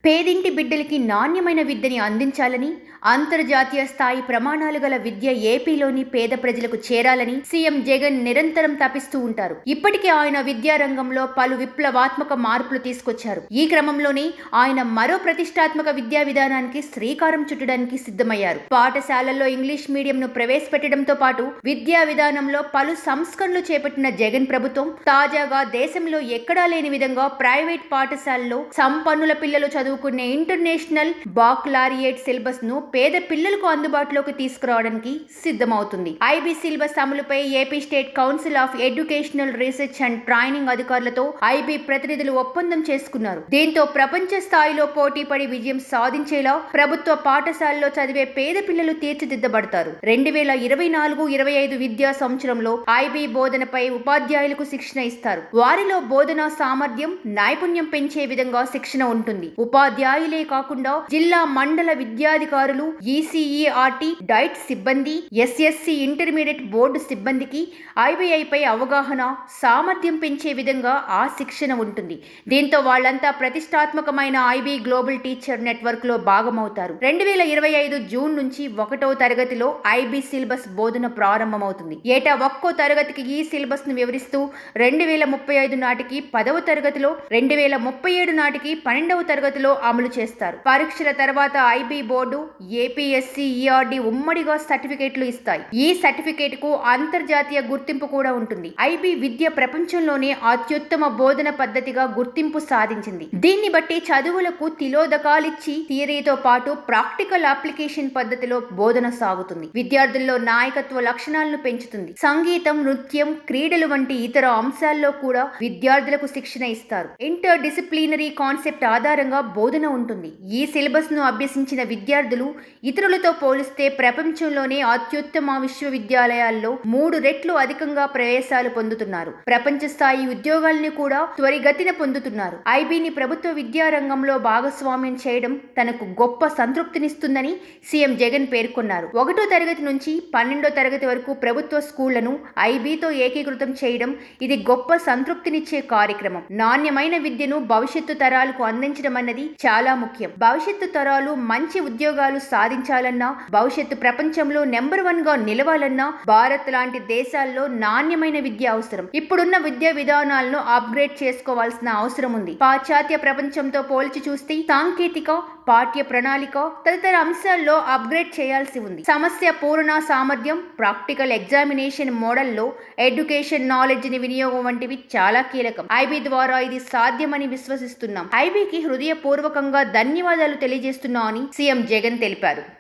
పేదింటి బిడ్డలకి నాణ్యమైన విద్యని అందించాలని, అంతర్జాతీయ స్థాయి ప్రమాణాలు గల విద్య ఏపీలోని పేద ప్రజలకు చేరాలని సీఎం జగన్ నిరంతరం తపిస్తూ ఉంటారు. ఇప్పటికే ఆయన విద్యారంగంలో పలు విప్లవాత్మక మార్పులు తీసుకొచ్చారు. ఈ క్రమంలోనే ఆయన మరో ప్రతిష్టాత్మక విద్యా విధానానికి శ్రీకారం చుట్టడానికి సిద్ధమయ్యారు. పాఠశాలల్లో ఇంగ్లీష్ మీడియంను ప్రవేశపెట్టడంతో పాటు విద్యా విధానంలో పలు సంస్కరణలు చేపట్టిన జగన్ ప్రభుత్వం తాజాగా దేశంలో ఎక్కడా లేని విధంగా ప్రైవేట్ పాఠశాలలో సంపన్నుల పిల్లలు చదువుకునే ఇంటర్నేషనల్ బాక్లారియట్ సిలబస్ ను పేద పిల్లలకు అందుబాటులోకి తీసుకురావడానికి సిద్ధమవుతుంది. ఐబీ సిలబస్ అమలుపై AP state council of educational research and training అధికారులతో ఐబీ ప్రతినిధులు ఒప్పందం చేసుకున్నారు. దీంతో ప్రపంచ స్థాయిలో పోటీపడి విజయం సాధించేలా ప్రభుత్వ పాఠశాలలో చదివే పేద పిల్లలు తీర్చిదిద్దబడతారు. 2024-25 విద్యా సంవత్సరంలో ఐబీ బోధనపై ఉపాధ్యాయులకు శిక్షణ ఇస్తారు. వారిలో బోధనా సామర్థ్యం, నైపుణ్యం పెంచే విధంగా శిక్షణ ఉంటుంది. ఉపాధ్యాయులే కాకుండా జిల్లా మండల విద్యాధికారులు, ఈసీఈఆర్టీ డైట్ సిబ్బంది, ఎస్ఎస్సి ఇంటర్మీడియట్ బోర్డు సిబ్బందికి ఐబీఐపై అవగాహన, సామర్థ్యం పెంచే విధంగా ఆ శిక్షణ ఉంటుంది. దీంతో వాళ్లంతా ప్రతిష్టాత్మకమైన ఐబీ గ్లోబల్ టీచర్ నెట్వర్క్ లో భాగమవుతారు. 2025 జూన్ నుంచి 1వ తరగతిలో ఐబీ సిలబస్ బోధన ప్రారంభమవుతుంది. ఏటా ఒక్కో తరగతికి ఈ సిలబస్ ను వివరిస్తూ 2035 నాటికి 10వ తరగతిలో, 2037 నాటికి 12వ తరగతిలో అమలు చేస్తారు. పరీక్షల తర్వాత ఐబీ బోర్డు, ఏపీఎస్సీఈఆర్డీ ఉమ్మడిగా సర్టిఫికేట్లు ఇస్తాయి. ఈ సర్టిఫికేట్ కు అంతర్జాతీయ గుర్తింపు కూడా ఉంటుంది. ఐబీ విద్య ప్రపంచంలోనే అత్యుత్తమ బోధన పద్ధతిగా గుర్తింపు సాధించింది. దీన్ని బట్టి చదువులకు తిలోదకాలిచ్చి థియరీతో పాటు ప్రాక్టికల్ అప్లికేషన్ పద్ధతిలో బోధన సాగుతుంది. విద్యార్థుల్లో నాయకత్వ లక్షణాలను పెంచుతుంది. సంగీతం, నృత్యం, క్రీడలు వంటి ఇతర అంశాల్లో కూడా విద్యార్థులకు శిక్షణ ఇస్తారు. ఇంటర్ డిసిప్లినరీ కాన్సెప్ట్ ఆధారంగా బోధన ఉంటుంది. ఈ సిలబస్ ను అభ్యసించిన విద్యార్థులు ఇతరులతో పోలిస్తే ప్రపంచంలోనే అత్యుత్తమ విశ్వవిద్యాలయాల్లో 3 రెట్లు అధికంగా ప్రవేశాలు పొందుతున్నారు. ప్రపంచ స్థాయి ఉద్యోగాలను కూడా త్వరిగతిన పొందుతున్నారు. ఐబీని ప్రభుత్వ విద్యారంగంలో భాగస్వామ్యం చేయడం తనకు గొప్ప సంతృప్తినిస్తుందని సీఎం జగన్ పేర్కొన్నారు. 1వ తరగతి నుంచి 12వ తరగతి వరకు ప్రభుత్వ స్కూళ్లను ఐబీతో ఏకీకృతం చేయడం ఇది గొప్ప సంతృప్తినిచ్చే కార్యక్రమం. నాణ్యమైన విద్యను భవిష్యత్తు తరాలకు అందించడం అన్నది చాలా ముఖ్యం. భవిష్యత్తు తరాలు మంచి ఉద్యోగాలు సాధించాలన్నా, భవిష్యత్తు ప్రపంచంలో నెంబర్ 1 గా నిలవాలన్నా భారత్ లాంటి దేశాల్లో నాణ్యమైన విద్య అవసరం. ఇప్పుడున్న విద్యా విధానాలను అప్గ్రేడ్ చేసుకోవాల్సిన అవసరం ఉంది. పాశ్చాత్య ప్రపంచంతో పోల్చి చూస్తే సాంకేతిక, పాఠ్య ప్రణాళిక తదితర అంశాల్లో అప్గ్రేడ్ చేయాల్సి ఉంది. సమస్య పూర్ణ సామర్థ్యం, ప్రాక్టికల్ ఎగ్జామినేషన్ మోడల్లో ఎడ్యుకేషన్ నాలెడ్జ్ ని వినియోగం వంటివి చాలా కీలకం. ఐబీ ద్వారా ఇది సాధ్యమని విశ్వసిస్తున్నాం. ఐబీకి హృదయపూర్వకంగా ధన్యవాదాలు తెలియజేస్తున్నామని సీఎం జగన్ తెలిపారు.